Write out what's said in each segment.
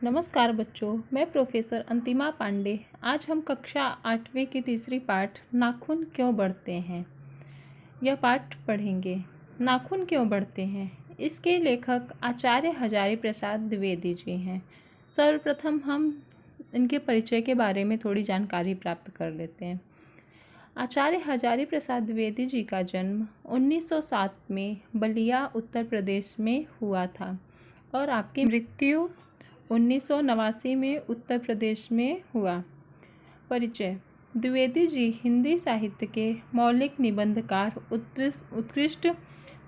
नमस्कार बच्चों, मैं प्रोफेसर अंतिमा पांडे। आज हम कक्षा 8वीं की तीसरी पाठ नाखून क्यों बढ़ते हैं यह पाठ पढ़ेंगे। नाखून क्यों बढ़ते हैं, इसके लेखक आचार्य हजारी प्रसाद द्विवेदी जी हैं। सर्वप्रथम हम इनके परिचय के बारे में थोड़ी जानकारी प्राप्त कर लेते हैं। आचार्य हजारी प्रसाद द्विवेदी जी का जन्म 1907 में बलिया उत्तर प्रदेश में हुआ था और आपकी मृत्यु 1989 में उत्तर प्रदेश में हुआ। परिचय। द्विवेदी जी हिंदी साहित्य के मौलिक निबंधकार, उत्कृष्ट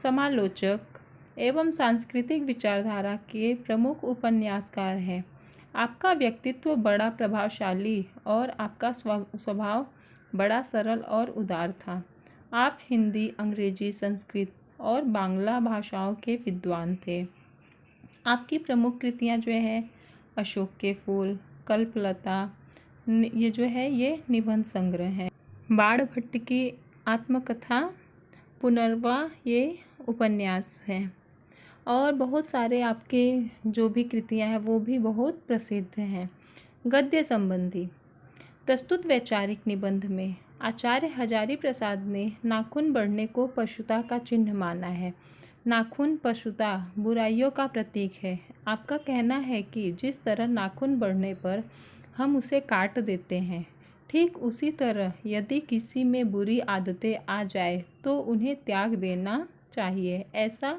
समालोचक एवं सांस्कृतिक विचारधारा के प्रमुख उपन्यासकार हैं। आपका व्यक्तित्व बड़ा प्रभावशाली और आपका स्वभाव बड़ा सरल और उदार था। आप हिंदी, अंग्रेजी, संस्कृत और बांग्ला भाषाओं के विद्वान थे। आपकी प्रमुख कृतियाँ जो है अशोक के फूल, कल्पलता, ये जो है ये निबंध संग्रह है। बाण भट्ट की आत्मकथा पुनर्वा ये उपन्यास है और बहुत सारे आपके जो भी कृतियाँ हैं वो भी बहुत प्रसिद्ध हैं। गद्य संबंधी प्रस्तुत वैचारिक निबंध में आचार्य हजारी प्रसाद ने नाखून बढ़ने को पशुता का चिन्ह माना है। नाखून पशुता, बुराइयों का प्रतीक है। आपका कहना है कि जिस तरह नाखून बढ़ने पर हम उसे काट देते हैं, ठीक उसी तरह यदि किसी में बुरी आदतें आ जाए तो उन्हें त्याग देना चाहिए। ऐसा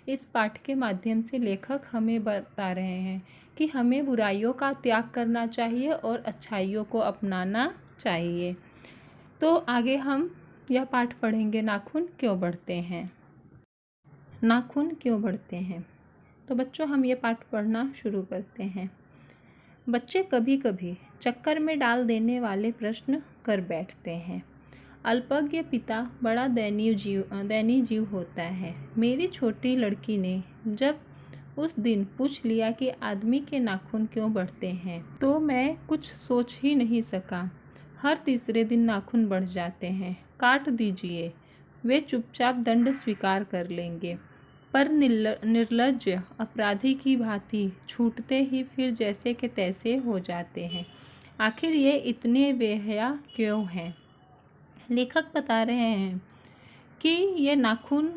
इस पाठ के माध्यम से लेखक हमें बता रहे हैं कि हमें बुराइयों का त्याग करना चाहिए और अच्छाइयों को अपनाना चाहिए। तो आगे हम यह पाठ पढ़ेंगे, नाखून क्यों बढ़ते हैं। नाखून क्यों बढ़ते हैं। तो बच्चों हम ये पाठ पढ़ना शुरू करते हैं। बच्चे कभी कभी चक्कर में डाल देने वाले प्रश्न कर बैठते हैं। अल्पज्ञ पिता बड़ा दयनीय जीव होता है। मेरी छोटी लड़की ने जब उस दिन पूछ लिया कि आदमी के नाखून क्यों बढ़ते हैं तो मैं कुछ सोच ही नहीं सका। हर तीसरे दिन नाखून बढ़ जाते हैं। काट दीजिए, वे चुपचाप दंड स्वीकार कर लेंगे, पर निर्लज्ज अपराधी की भांति छूटते ही फिर जैसे के तैसे हो जाते हैं। आखिर ये इतने बेहया क्यों हैं। लेखक बता रहे हैं कि ये नाखून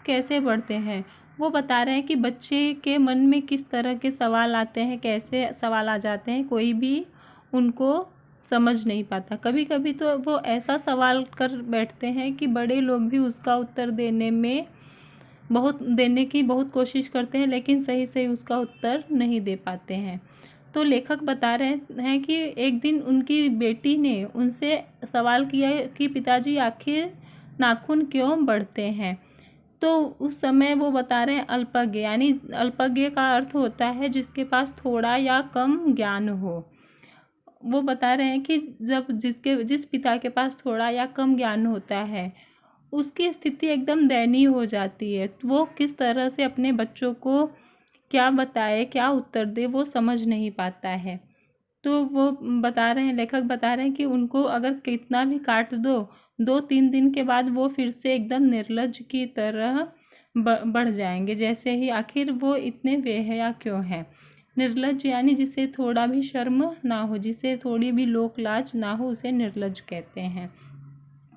कैसे बढ़ते हैं। वो बता रहे हैं कि बच्चे के मन में किस तरह के सवाल आते हैं, कैसे सवाल आ जाते हैं, कोई भी उनको समझ नहीं पाता। कभी कभी तो वो ऐसा सवाल कर बैठते हैं कि बड़े लोग भी उसका उत्तर देने की बहुत कोशिश करते हैं, लेकिन सही सही उसका उत्तर नहीं दे पाते हैं। तो लेखक बता रहे हैं कि एक दिन उनकी बेटी ने उनसे सवाल किया कि पिताजी आखिर नाखून क्यों बढ़ते हैं। तो उस समय वो बता रहे हैं अल्पज्ञ, यानी अल्पज्ञ का अर्थ होता है जिसके पास थोड़ा या कम ज्ञान हो। वो बता रहे हैं कि जिस पिता के पास थोड़ा या कम ज्ञान होता है उसकी स्थिति एकदम दयनीय हो जाती है। वो किस तरह से अपने बच्चों को क्या बताए, क्या उत्तर दे, वो समझ नहीं पाता है। तो वो बता रहे हैं, लेखक बता रहे हैं कि उनको अगर कितना भी काट दो, 2-3 दिन के बाद वो फिर से एकदम निर्लज्ज की तरह बढ़ जाएंगे जैसे ही। आखिर वो इतने बेहया क्यों हैं। निर्लज्ज यानी जिसे थोड़ा भी शर्म ना हो, जिसे थोड़ी भी लोक लाज ना हो, उसे निर्लज्ज कहते हैं।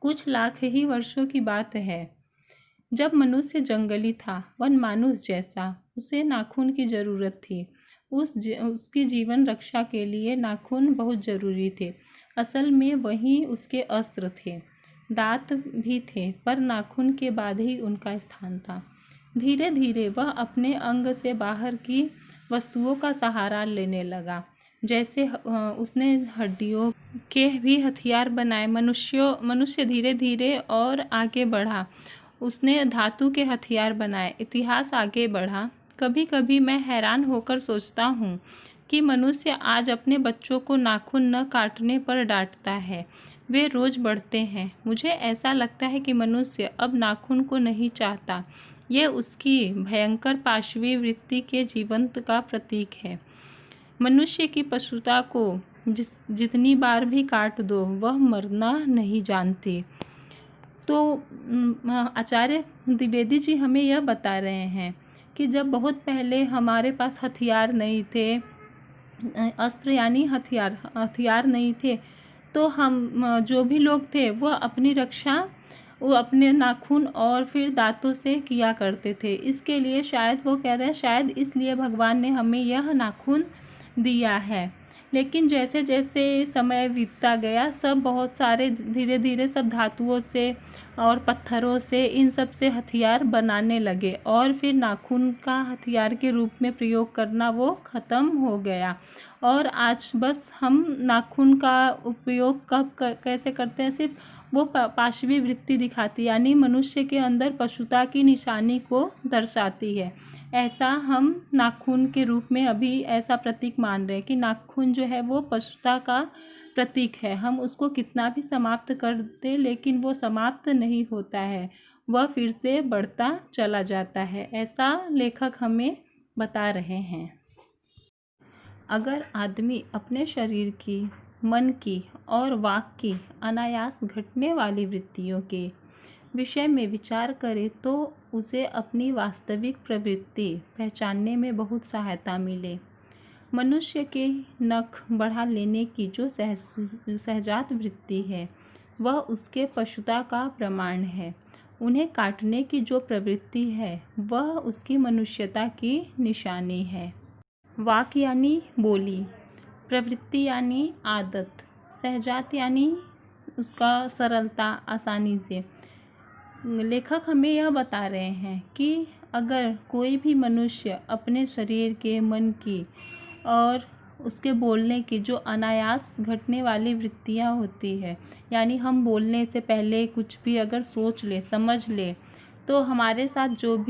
कुछ लाख ही वर्षों की बात है, जब मनुष्य जंगली था, वन मानुष जैसा, उसे नाखून की जरूरत थी। उसकी जीवन रक्षा के लिए नाखून बहुत जरूरी थे। असल में वही उसके अस्त्र थे। दांत भी थे, पर नाखून के बाद ही उनका स्थान था। धीरे धीरे वह अपने अंग से बाहर की वस्तुओं का सहारा लेने लगा। जैसे उसने हड्डियों के भी हथियार बनाए। मनुष्य धीरे धीरे और आगे बढ़ा। उसने धातु के हथियार बनाए। इतिहास आगे बढ़ा। कभी कभी मैं हैरान होकर सोचता हूँ कि मनुष्य आज अपने बच्चों को नाखून न काटने पर डांटता है। वे रोज बढ़ते हैं। मुझे ऐसा लगता है कि मनुष्य अब नाखून को नहीं चाहता। ये उसकी भयंकर पाशवी वृत्ति के जीवंत का प्रतीक है। मनुष्य की पशुता को जितनी बार भी काट दो, वह मरना नहीं जानती। तो आचार्य द्विवेदी जी हमें यह बता रहे हैं कि जब बहुत पहले हमारे पास हथियार नहीं थे, अस्त्र यानी हथियार नहीं थे, तो हम जो भी लोग थे वो अपनी रक्षा वो अपने नाखून और फिर दांतों से किया करते थे। इसके लिए शायद वो कह रहे हैं, शायद इसलिए भगवान ने हमें यह नाखून दिया है। लेकिन जैसे जैसे समय बीतता गया, सब बहुत सारे धीरे धीरे सब धातुओं से और पत्थरों से इन सब से हथियार बनाने लगे, और फिर नाखून का हथियार के रूप में प्रयोग करना वो ख़त्म हो गया। और आज बस हम नाखून का उपयोग कैसे करते हैं, सिर्फ वो पाशवी वृत्ति दिखाती, यानी मनुष्य के अंदर पशुता की निशानी को दर्शाती है। ऐसा हम नाखून के रूप में अभी ऐसा प्रतीक मान रहे हैं कि नाखून जो है वो पशुता का प्रतीक है। हम उसको कितना भी समाप्त कर दे, लेकिन वो समाप्त नहीं होता है, वह फिर से बढ़ता चला जाता है, ऐसा लेखक हमें बता रहे हैं। अगर आदमी अपने शरीर की, मन की और वाक की अनायास घटने वाली वृत्तियों के विषय में विचार करे, तो उसे अपनी वास्तविक प्रवृत्ति पहचानने में बहुत सहायता मिले। मनुष्य के नख बढ़ा लेने की जो सहजात वृत्ति है, वह उसके पशुता का प्रमाण है। उन्हें काटने की जो प्रवृत्ति है, वह उसकी मनुष्यता की निशानी है। वाक यानी बोली, प्रवृत्ति यानी आदत, सहजात यानी उसका सरलता, आसानी से। लेखक हमें यह बता रहे हैं कि अगर कोई भी मनुष्य अपने शरीर के, मन की और उसके बोलने की जो अनायास घटने वाली वृत्तियाँ होती है, यानी हम बोलने से पहले कुछ भी अगर सोच ले, समझ ले, तो हमारे साथ जो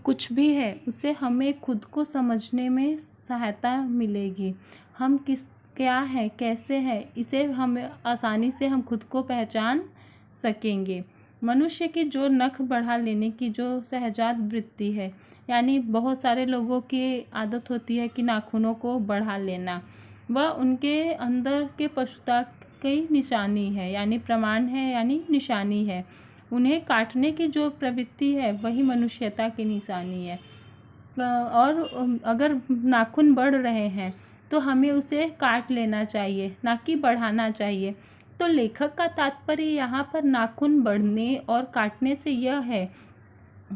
कुछ भी है उसे हमें खुद को समझने में सहायता मिलेगी। हम क्या है, कैसे है, इसे हमें आसानी से हम खुद को पहचान सकेंगे। मनुष्य की जो नख बढ़ा लेने की जो सहजात वृत्ति है, यानी बहुत सारे लोगों की आदत होती है कि नाखूनों को बढ़ा लेना, वह उनके अंदर के पशुता की निशानी है, यानी प्रमाण है, यानी निशानी है। उन्हें काटने की जो प्रवृत्ति है, वही मनुष्यता की निशानी है। और अगर नाखून बढ़ रहे हैं तो हमें उसे काट लेना चाहिए, ना कि बढ़ाना चाहिए। तो लेखक का तात्पर्य यहाँ पर नाखून बढ़ने और काटने से यह है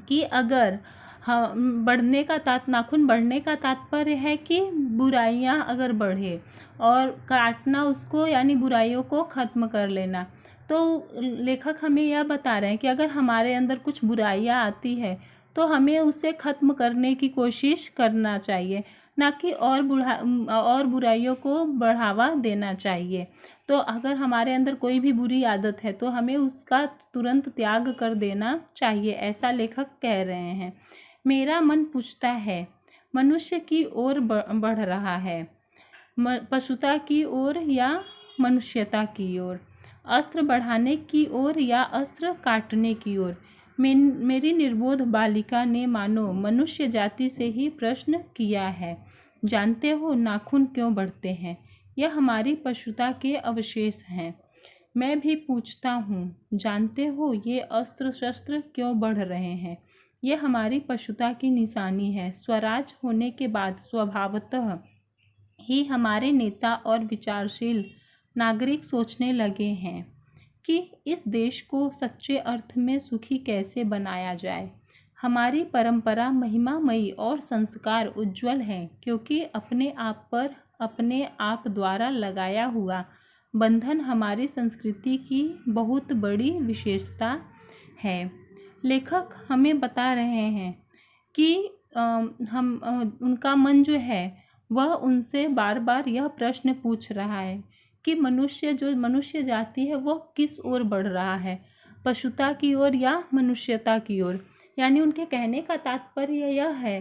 कि अगर नाखून बढ़ने का तात्पर्य है कि बुराइयाँ अगर बढ़े, और काटना उसको यानी बुराइयों को ख़त्म कर लेना। तो लेखक हमें यह बता रहे हैं कि अगर हमारे अंदर कुछ बुराइयाँ आती है, तो हमें उसे ख़त्म करने की कोशिश करना चाहिए, ना कि और बुराइयों को बढ़ावा देना चाहिए। तो अगर हमारे अंदर कोई भी बुरी आदत है, तो हमें उसका तुरंत त्याग कर देना चाहिए, ऐसा लेखक कह रहे हैं। मेरा मन पूछता है, मनुष्य की ओर बढ़ रहा है, पशुता की ओर या मनुष्यता की ओर, अस्त्र बढ़ाने की ओर या अस्त्र काटने की ओर। मेरी निर्बोध बालिका ने मानो मनुष्य जाति से ही प्रश्न किया है, जानते हो नाखून क्यों बढ़ते हैं? यह हमारी पशुता के अवशेष हैं। मैं भी पूछता हूँ, जानते हो ये अस्त्र शस्त्र क्यों बढ़ रहे हैं? यह हमारी पशुता की निशानी है। स्वराज होने के बाद स्वभावतः ही हमारे नेता और विचारशील नागरिक सोचने लगे हैं कि इस देश को सच्चे अर्थ में सुखी कैसे बनाया जाए। हमारी परंपरा महिमामयी और संस्कार उज्ज्वल है, क्योंकि अपने आप पर अपने आप द्वारा लगाया हुआ बंधन हमारी संस्कृति की बहुत बड़ी विशेषता है। लेखक हमें बता रहे हैं कि उनका मन जो है वह उनसे बार बार यह प्रश्न पूछ रहा है कि मनुष्य जाति है वह किस ओर बढ़ रहा है, पशुता की ओर या मनुष्यता की ओर। यानी उनके कहने का तात्पर्य यह है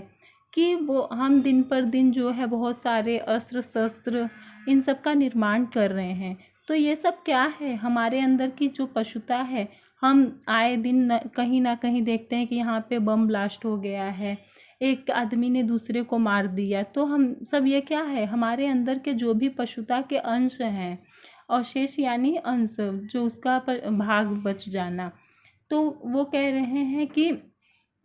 कि वो हम दिन पर दिन जो है बहुत सारे अस्त्र शस्त्र इन सब का निर्माण कर रहे हैं। तो ये सब क्या है, हमारे अंदर की जो पशुता है। हम आए दिन कहीं ना कहीं देखते हैं कि यहाँ पे बम ब्लास्ट हो गया है, एक आदमी ने दूसरे को मार दिया। तो हम सब ये क्या है, हमारे अंदर के जो भी पशुता के अंश हैं, अवशेष यानी अंश, जो उसका भाग बच जाना। तो वो कह रहे हैं कि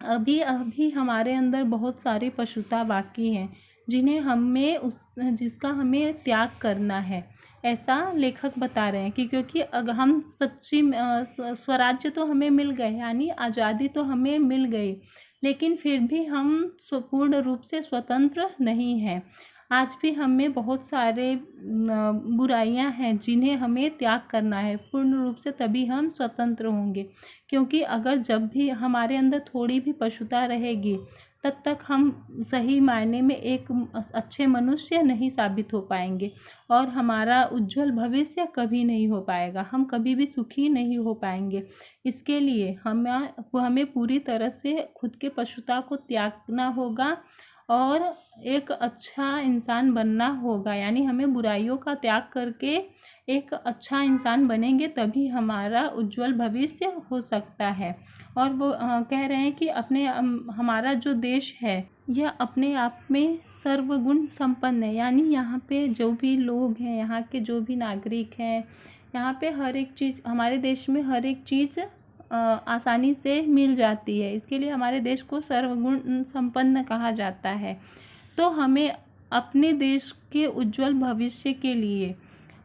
अभी अभी हमारे अंदर बहुत सारी पशुता बाकी हैं, जिन्हें हमें जिसका हमें त्याग करना है। ऐसा लेखक बता रहे हैं कि क्योंकि अगर हम सच्ची स्वराज्य तो हमें मिल गए, यानी आज़ादी तो हमें मिल गई, लेकिन फिर भी हम पूर्ण रूप से स्वतंत्र नहीं हैं। आज भी हमें बहुत सारे बुराइयां हैं जिन्हें हमें त्याग करना है पूर्ण रूप से, तभी हम स्वतंत्र होंगे। क्योंकि अगर जब भी हमारे अंदर थोड़ी भी पशुता रहेगी, तब तक हम सही मायने में एक अच्छे मनुष्य नहीं साबित हो पाएंगे और हमारा उज्जवल भविष्य कभी नहीं हो पाएगा, हम कभी भी सुखी नहीं हो पाएंगे। इसके लिए हमें पूरी तरह से खुद के पशुता को त्यागना होगा और एक अच्छा इंसान बनना होगा। यानी हमें बुराइयों का त्याग करके एक अच्छा इंसान बनेंगे, तभी हमारा उज्जवल भविष्य हो सकता है। और वो कह रहे हैं कि हमारा जो देश है यह अपने आप में सर्वगुण संपन्न है। यानी यहाँ पे जो भी लोग हैं, यहाँ के जो भी नागरिक हैं, यहाँ पे हर एक चीज़, हमारे देश में हर एक चीज़ आसानी से मिल जाती है। इसके लिए हमारे देश को सर्वगुण संपन्न कहा जाता है। तो हमें अपने देश के उज्जवल भविष्य के लिए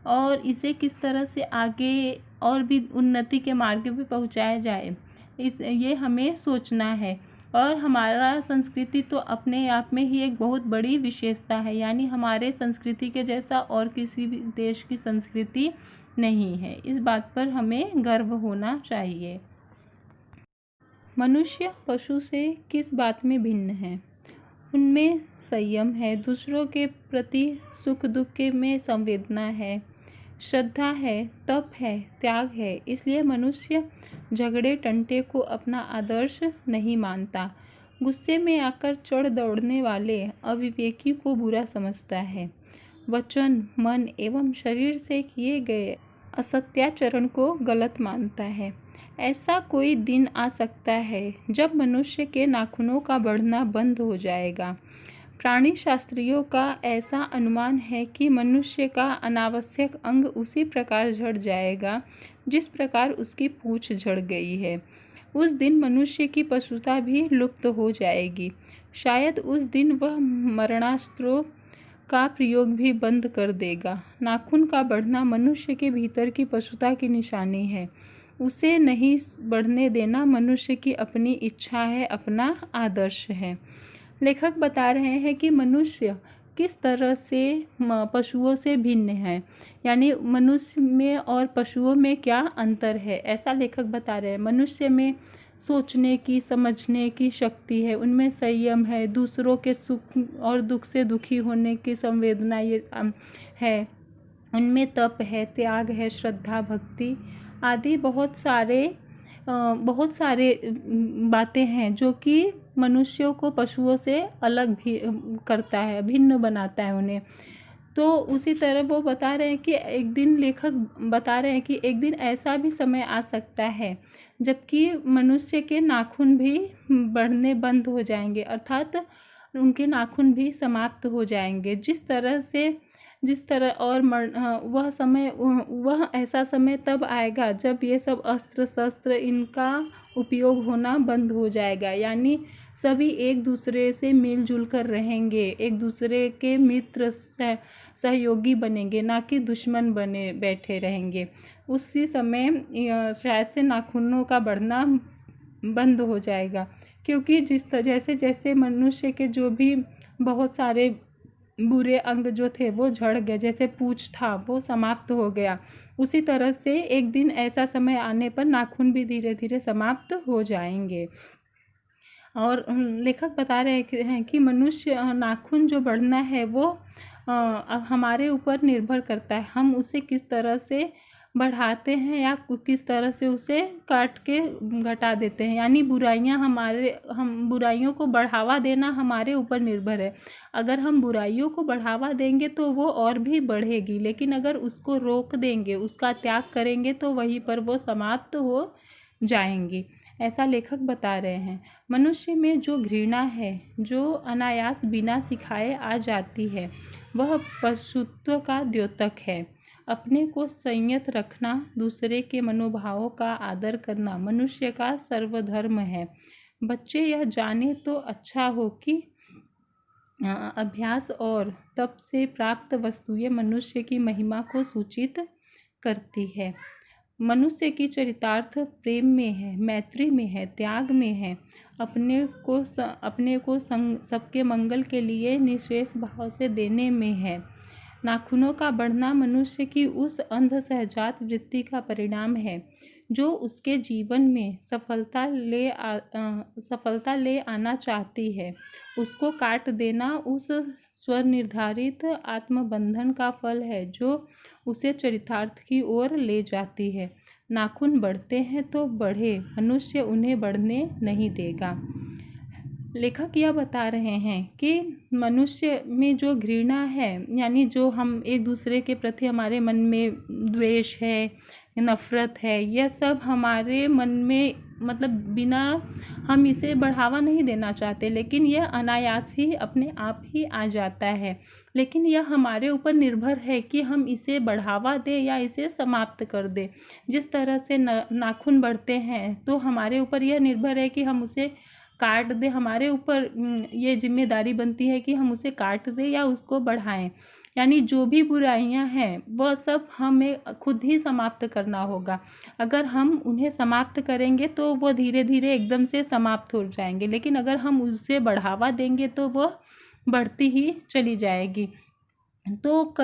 और इसे किस तरह से आगे और भी उन्नति के मार्ग पे पहुंचाया जाए, ये हमें सोचना है। और हमारा संस्कृति तो अपने आप में ही एक बहुत बड़ी विशेषता है। यानी हमारे संस्कृति के जैसा और किसी भी देश की संस्कृति नहीं है। इस बात पर हमें गर्व होना चाहिए। मनुष्य पशु से किस बात में भिन्न है? उनमें संयम है, दूसरों के प्रति सुख दुख में संवेदना है, श्रद्धा है, तप है, त्याग है। इसलिए मनुष्य झगड़े टंटे को अपना आदर्श नहीं मानता। गुस्से में आकर चढ़ दौड़ने वाले अविवेकी को बुरा समझता है। वचन, मन एवं शरीर से किए गए असत्याचरण को गलत मानता है। ऐसा कोई दिन आ सकता है जब मनुष्य के नाखूनों का बढ़ना बंद हो जाएगा। प्राणी शास्त्रियों का ऐसा अनुमान है कि मनुष्य का अनावश्यक अंग उसी प्रकार झड़ जाएगा जिस प्रकार उसकी पूंछ झड़ गई है। उस दिन मनुष्य की पशुता भी लुप्त हो जाएगी। शायद उस दिन वह मरणास्त्रों का प्रयोग भी बंद कर देगा। नाखून का बढ़ना मनुष्य के भीतर की पशुता की निशानी है। उसे नहीं बढ़ने देना मनुष्य की अपनी इच्छा है, अपना आदर्श है। लेखक बता रहे हैं कि मनुष्य किस तरह से पशुओं से भिन्न है, यानी मनुष्य में और पशुओं में क्या अंतर है, ऐसा लेखक बता रहे हैं। मनुष्य में सोचने की, समझने की शक्ति है, उनमें संयम है, दूसरों के सुख और दुख से दुखी होने की संवेदना ये है, उनमें तप है, त्याग है, श्रद्धा, भक्ति आदि बहुत सारे बातें हैं जो कि मनुष्यों को पशुओं से अलग भी करता है, भिन्न बनाता है उन्हें। तो उसी तरह वो बता रहे हैं कि एक दिन, लेखक बता रहे हैं कि एक दिन ऐसा भी समय आ सकता है जबकि मनुष्य के नाखून भी बढ़ने बंद हो जाएंगे, अर्थात उनके नाखून भी समाप्त हो जाएंगे। जिस तरह और वह ऐसा समय तब आएगा जब ये सब अस्त्र शस्त्र इनका उपयोग होना बंद हो जाएगा। यानी सभी एक दूसरे से मिलजुल कर रहेंगे, एक दूसरे के मित्र सहयोगी बनेंगे, ना कि दुश्मन बने बैठे रहेंगे। उसी समय शायद से नाखूनों का बढ़ना बंद हो जाएगा, क्योंकि जैसे जैसे मनुष्य के जो भी बहुत सारे बुरे अंग जो थे वो झड़ गए, जैसे पूंछ था वो समाप्त हो गया, उसी तरह से एक दिन ऐसा समय आने पर नाखून भी धीरे धीरे समाप्त हो जाएंगे। और लेखक बता रहे हैं कि मनुष्य नाखून जो बढ़ना है वो हमारे ऊपर निर्भर करता है, हम उसे किस तरह से बढ़ाते हैं या किस तरह से उसे काट के घटा देते हैं। यानी हम बुराइयों को बढ़ावा देना हमारे ऊपर निर्भर है। अगर हम बुराइयों को बढ़ावा देंगे तो वो और भी बढ़ेगी, लेकिन अगर उसको रोक देंगे, उसका त्याग करेंगे तो वहीं पर वो समाप्त हो जाएंगी, ऐसा लेखक बता रहे हैं। मनुष्य में जो घृणा है, जो अनायास बिना सिखाए आ जाती है, वह पशुत्व का द्योतक है। अपने को संयत रखना, दूसरे के मनोभावों का आदर करना मनुष्य का सर्वधर्म है। बच्चे यह जाने तो अच्छा हो कि अभ्यास और तप से प्राप्त वस्तुएं मनुष्य की महिमा को सूचित करती है। मनुष्य की चरितार्थ प्रेम में है, मैत्री में है, त्याग में है, अपने को सबके मंगल के लिए निःशेष भाव से देने में है। नाखूनों का बढ़ना मनुष्य की उस अंध सहजात वृत्ति का परिणाम है जो उसके जीवन में सफलता ले आना चाहती है। उसको काट देना उस स्वनिर्धारित आत्मबंधन का फल है जो उसे चरितार्थ की ओर ले जाती है। नाखून बढ़ते हैं तो बढ़े, मनुष्य उन्हें बढ़ने नहीं देगा। लेखक यह बता रहे हैं कि मनुष्य में जो घृणा है, यानी जो हम एक दूसरे के प्रति हमारे मन में द्वेष है, नफरत है, यह सब हमारे मन में मतलब बिना हम इसे बढ़ावा नहीं देना चाहते, लेकिन यह अनायास ही अपने आप ही आ जाता है। लेकिन यह हमारे ऊपर निर्भर है कि हम इसे बढ़ावा दें या इसे समाप्त कर दें। जिस तरह से नाखून बढ़ते हैं तो हमारे ऊपर यह निर्भर है कि हम उसे काट दें। हमारे ऊपर ये जिम्मेदारी बनती है कि हम उसे काट दें या उसको बढ़ाएं। यानी जो भी बुराइयां हैं वह सब हमें खुद ही समाप्त करना होगा। अगर हम उन्हें समाप्त करेंगे तो वह धीरे धीरे एकदम से समाप्त हो जाएंगे, लेकिन अगर हम उसे बढ़ावा देंगे तो वह बढ़ती ही चली जाएगी। तो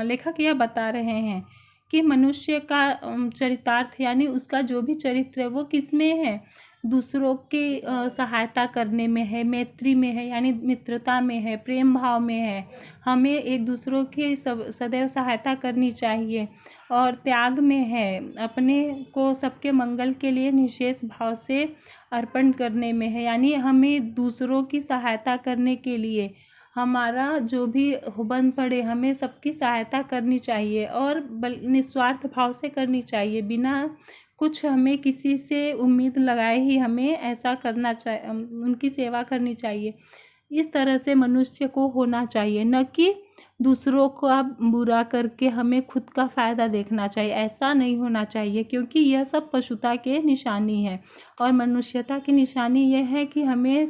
लेखक यह बता रहे हैं कि मनुष्य का चरितार्थ यानी उसका जो भी चरित्र है वो किस में है? दूसरों की सहायता करने में है, मैत्री में है यानी मित्रता में है, प्रेम भाव में है। हमें एक दूसरों की सदैव सहायता करनी चाहिए और त्याग में है, अपने को सबके मंगल के लिए निःशेष भाव से अर्पण करने में है। यानी हमें दूसरों की सहायता करने के लिए हमारा जो भी बन पड़े हमें सबकी सहायता करनी चाहिए और निस्वार्थ भाव से करनी चाहिए, बिना कुछ हमें किसी से उम्मीद लगाए ही हमें ऐसा करना चाहिए, उनकी सेवा करनी चाहिए। इस तरह से मनुष्य को होना चाहिए, न कि दूसरों को आप बुरा करके हमें खुद का फ़ायदा देखना चाहिए। ऐसा नहीं होना चाहिए, क्योंकि यह सब पशुता के निशानी है और मनुष्यता की निशानी यह है कि हमें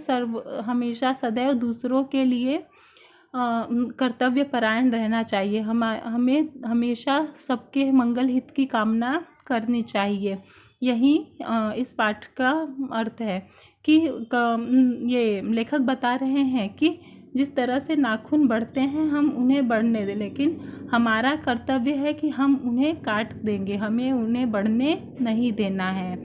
हमेशा सदैव दूसरों के लिए कर्तव्य परायण रहना चाहिए। हमें हमेशा सबके मंगल हित की कामना करनी चाहिए। यही इस पाठ का अर्थ है कि ये लेखक बता रहे हैं कि जिस तरह से नाखून बढ़ते हैं हम उन्हें बढ़ने दें, लेकिन हमारा कर्तव्य है कि हम उन्हें काट देंगे, हमें उन्हें बढ़ने नहीं देना है।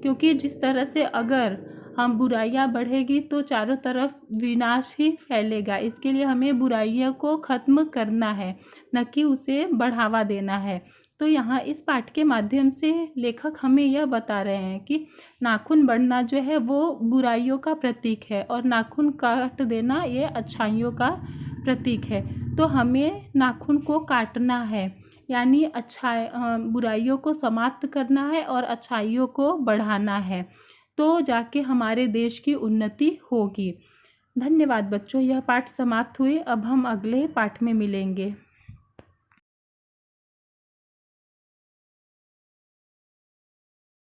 क्योंकि जिस तरह से अगर हम बुराइयां बढ़ेगी तो चारों तरफ विनाश ही फैलेगा। इसके लिए हमें बुराइयों को ख़त्म करना है, न कि उसे बढ़ावा देना है। तो यहाँ इस पाठ के माध्यम से लेखक हमें यह बता रहे हैं कि नाखून बढ़ना जो है वो बुराइयों का प्रतीक है और नाखून काट देना ये अच्छाइयों का प्रतीक है। तो हमें नाखून को काटना है, यानी बुराइयों को समाप्त करना है और अच्छाइयों को बढ़ाना है, तो जाके हमारे देश की उन्नति होगी। धन्यवाद बच्चों, यह पाठ समाप्त हुए। अब हम अगले पाठ में मिलेंगे।